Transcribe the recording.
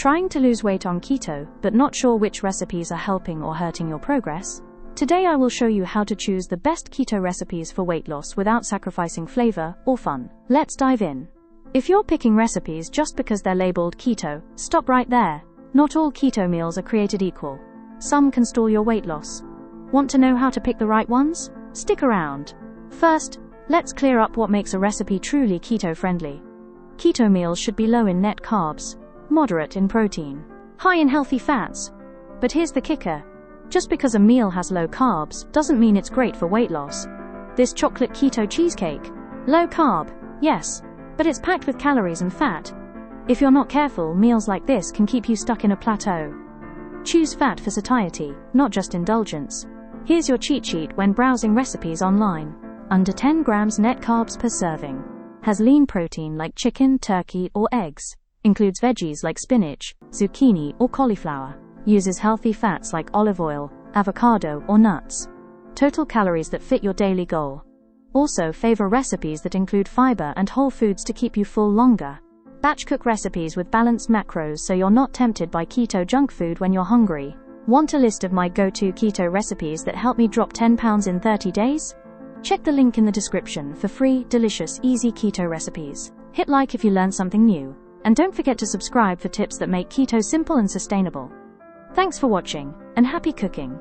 Trying to lose weight on keto, but not sure which recipes are helping or hurting your progress? Today I will show you how to choose the best keto recipes for weight loss without sacrificing flavor or fun. Let's dive in. If you're picking recipes just because they're labeled keto, stop right there. Not all keto meals are created equal. Some can stall your weight loss. Want to know how to pick the right ones? Stick around. First, let's clear up what makes a recipe truly keto-friendly. Keto meals should be low in net carbs, moderate in protein, high in healthy fats. But here's the kicker. Just because a meal has low carbs doesn't mean it's great for weight loss. This chocolate keto cheesecake, low carb, yes, but it's packed with calories and fat. If you're not careful, meals like this can keep you stuck in a plateau. Choose fat for satiety, not just indulgence. Here's your cheat sheet when browsing recipes online. Under 10 grams net carbs per serving. Has lean protein like chicken, turkey, or eggs. Includes veggies like spinach, zucchini, or cauliflower. Uses healthy fats like olive oil, avocado, or nuts. Total calories that fit your daily goal. Also favor recipes that include fiber and whole foods to keep you full longer. Batch cook recipes with balanced macros so you're not tempted by keto junk food when you're hungry. Want a list of my go-to keto recipes that help me drop 10 pounds in 30 days? Check the link in the description for free, delicious, easy keto recipes. Hit like if you learned something new. And don't forget to subscribe for tips that make keto simple and sustainable. Thanks for watching, and happy cooking!